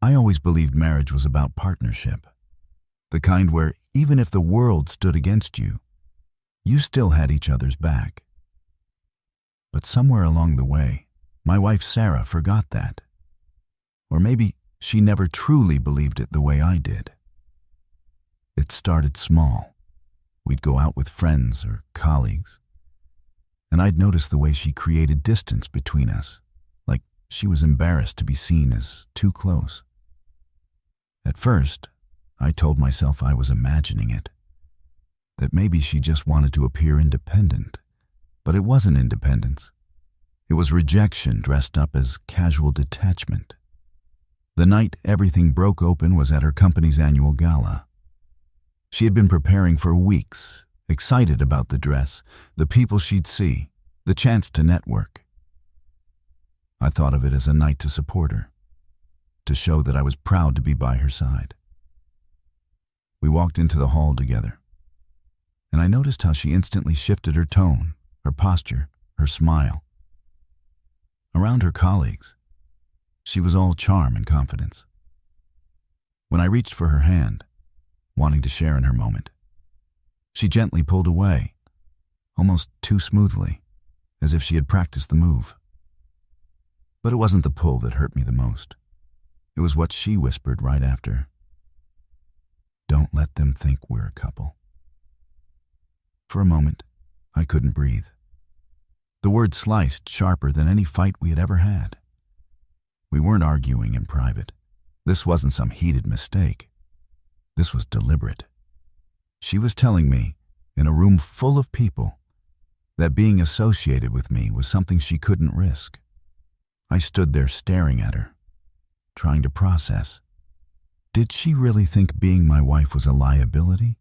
I always believed marriage was about partnership, the kind where even if the world stood against you, you still had each other's back. But somewhere along the way, my wife Sarah forgot that. Or maybe she never truly believed it the way I did. It started small. We'd go out with friends or colleagues, and I'd notice the way she created distance between us, like she was embarrassed to be seen as too close. At first, I told myself I was imagining it, that maybe she just wanted to appear independent. But it wasn't independence. It was rejection dressed up as casual detachment. The night everything broke open was at her company's annual gala. She had been preparing for weeks, excited about the dress, the people she'd see, the chance to network. I thought of it as a night to support her, to show that I was proud to be by her side. We walked into the hall together, and I noticed how she instantly shifted her tone, her posture, her smile. Around her colleagues, she was all charm and confidence. When I reached for her hand, wanting to share in her moment, she gently pulled away, almost too smoothly, as if she had practiced the move. But it wasn't the pull that hurt me the most. It was what she whispered right after. "Don't let them think we're a couple." For a moment, I couldn't breathe. The word sliced sharper than any fight we had ever had. We weren't arguing in private. This wasn't some heated mistake. This was deliberate. She was telling me, in a room full of people, that being associated with me was something she couldn't risk. I stood there staring at her, trying to process. Did she really think being my wife was a liability?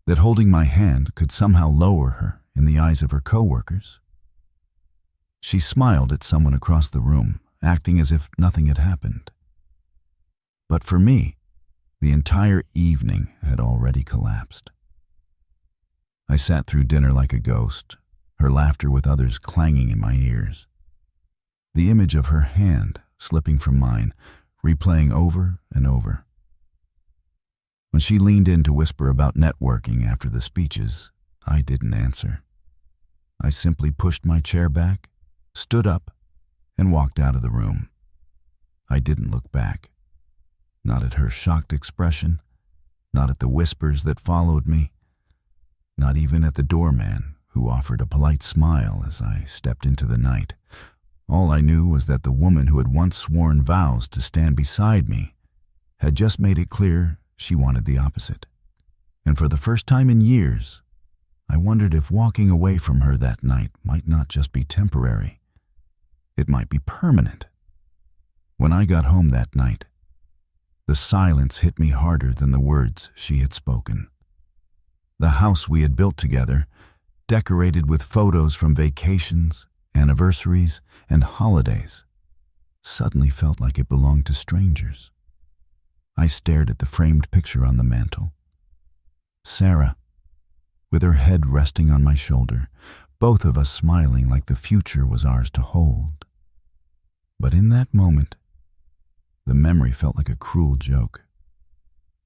That holding my hand could somehow lower her in the eyes of her coworkers? She smiled at someone across the room, acting as if nothing had happened. But for me, the entire evening had already collapsed. I sat through dinner like a ghost, her laughter with others clanging in my ears. The image of her hand slipping from mine, replaying over and over. When she leaned in to whisper about networking after the speeches, I didn't answer. I simply pushed my chair back, stood up, and walked out of the room. I didn't look back. Not at her shocked expression, not at the whispers that followed me, not even at the doorman who offered a polite smile as I stepped into the night. All I knew was that the woman who had once sworn vows to stand beside me had just made it clear she wanted the opposite. And for the first time in years, I wondered if walking away from her that night might not just be temporary. It might be permanent. When I got home that night, the silence hit me harder than the words she had spoken. The house we had built together, decorated with photos from vacations, anniversaries, and holidays, suddenly felt like it belonged to strangers. I stared at the framed picture on the mantel. Sarah, with her head resting on my shoulder, both of us smiling like the future was ours to hold. But in that moment, the memory felt like a cruel joke.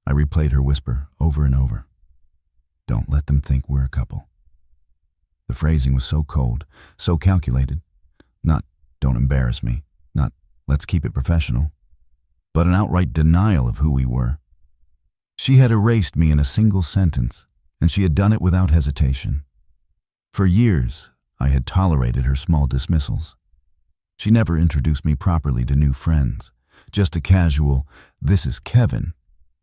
I replayed her whisper over and over. "Don't let them think we're a couple." The phrasing was so cold, so calculated. Not, "Don't embarrass me," not, "Let's keep it professional," but an outright denial of who we were. She had erased me in a single sentence, and she had done it without hesitation. For years, I had tolerated her small dismissals. She never introduced me properly to new friends, just a casual, "This is Kevin,"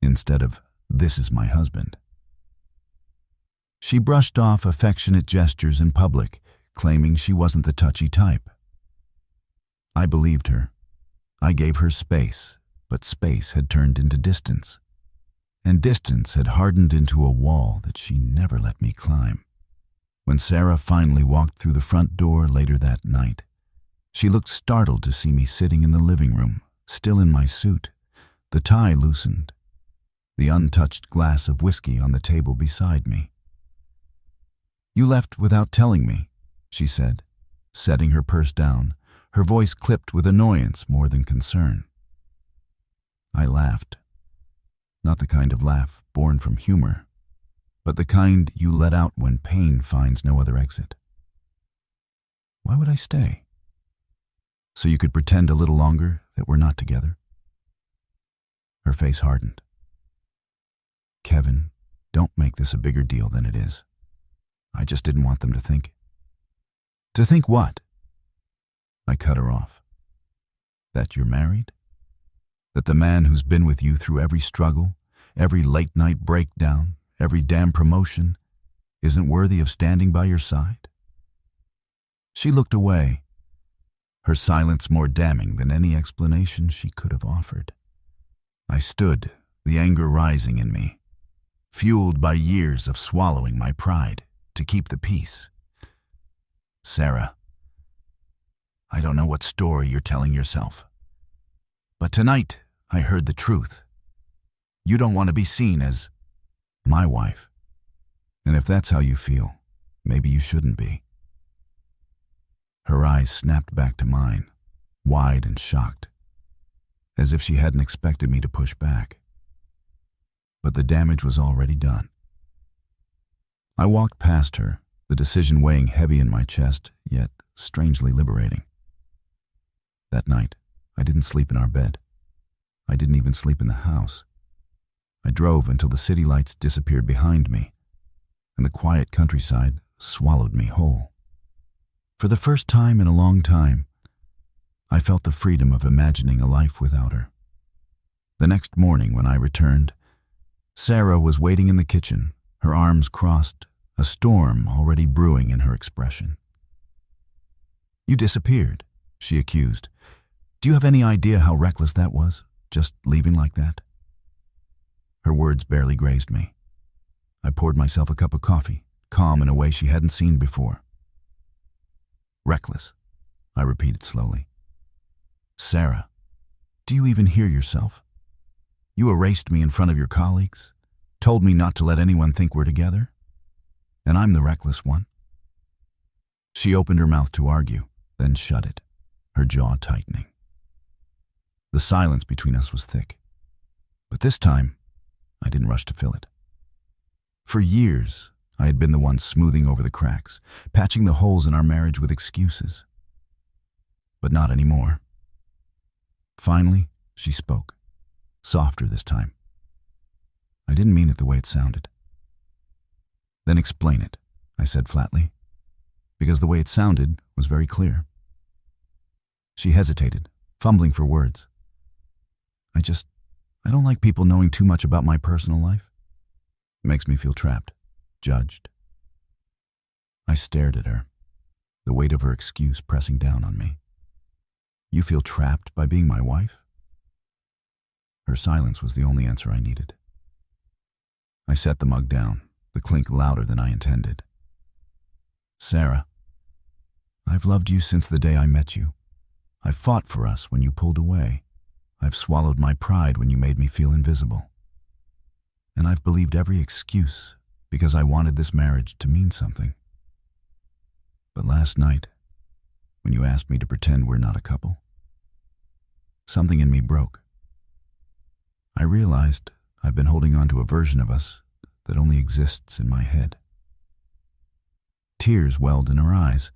instead of, "This is my husband." She brushed off affectionate gestures in public, claiming she wasn't the touchy type. I believed her. I gave her space, but space had turned into distance. And distance had hardened into a wall that she never let me climb. When Sarah finally walked through the front door later that night, she looked startled to see me sitting in the living room, still in my suit, the tie loosened, the untouched glass of whiskey on the table beside me. "You left without telling me," she said, setting her purse down, her voice clipped with annoyance more than concern. laughed. Not the kind of laugh born from humor, but the kind you let out when pain finds no other exit. Why would I stay? So you could pretend a little longer that we're not together? Her face hardened. Kevin, don't make this a bigger deal than it is. I just didn't want them to think. To think what? I cut her off. That you're married? That the man who's been with you through every struggle, every late-night breakdown, every damn promotion, isn't worthy of standing by your side? She looked away, her silence more damning than any explanation she could have offered. I stood, the anger rising in me, fueled by years of swallowing my pride to keep the peace. Sarah, I don't know what story you're telling yourself, but tonight I heard the truth. You don't want to be seen as my wife. And if that's how you feel, maybe you shouldn't be. Her eyes snapped back to mine, wide and shocked, as if she hadn't expected me to push back. But the damage was already done. I walked past her, the decision weighing heavy in my chest, yet strangely liberating. That night, I didn't sleep in our bed. I didn't even sleep in the house. I drove until the city lights disappeared behind me, and the quiet countryside swallowed me whole. For the first time in a long time, I felt the freedom of imagining a life without her. The next morning when I returned, Sarah was waiting in the kitchen, her arms crossed, a storm already brewing in her expression. You disappeared, she accused. Do you have any idea how reckless that was, just leaving like that? Her words barely grazed me. I poured myself a cup of coffee, calm in a way she hadn't seen before. Reckless, I repeated slowly. Sarah, do you even hear yourself? You erased me in front of your colleagues, told me not to let anyone think we're together, and I'm the reckless one. She opened her mouth to argue, then shut it, her jaw tightening. The silence between us was thick, but this time, I didn't rush to fill it. For years, I had been the one smoothing over the cracks, patching the holes in our marriage with excuses. But not anymore. Finally, she spoke, softer this time. I didn't mean it the way it sounded. Then explain it, I said flatly, because the way it sounded was very clear. She hesitated, fumbling for words. I don't like people knowing too much about my personal life. It makes me feel trapped, judged. I stared at her, the weight of her excuse pressing down on me. You feel trapped by being my wife? Her silence was the only answer I needed. I set the mug down, the clink louder than I intended. Sarah, I've loved you since the day I met you. I've fought for us when you pulled away. I've swallowed my pride when you made me feel invisible. And I've believed every excuse because I wanted this marriage to mean something. But last night, when you asked me to pretend we're not a couple, something in me broke. I realized I've been holding on to a version of us that only exists in my head. Tears welled in her eyes,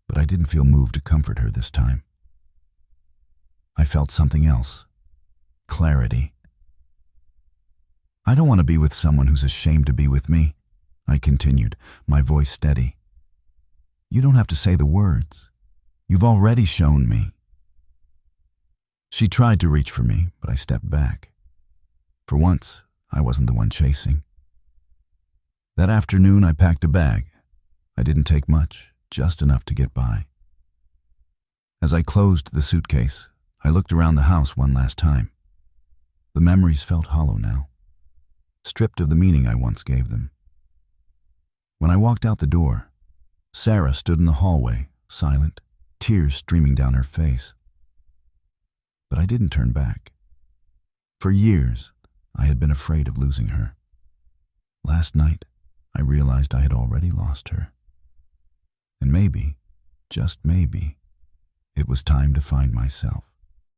but I didn't feel moved to comfort her this time. I felt something else. Clarity. I don't want to be with someone who's ashamed to be with me, I continued, my voice steady. You don't have to say the words. You've already shown me. She tried to reach for me, but I stepped back. For once, I wasn't the one chasing. That afternoon, I packed a bag. I didn't take much, just enough to get by. As I closed the suitcase, I looked around the house one last time. The memories felt hollow now, stripped of the meaning I once gave them. When I walked out the door, Sarah stood in the hallway, silent, tears streaming down her face. But I didn't turn back. For years, I had been afraid of losing her. Last night, I realized I had already lost her. And maybe, just maybe, it was time to find myself.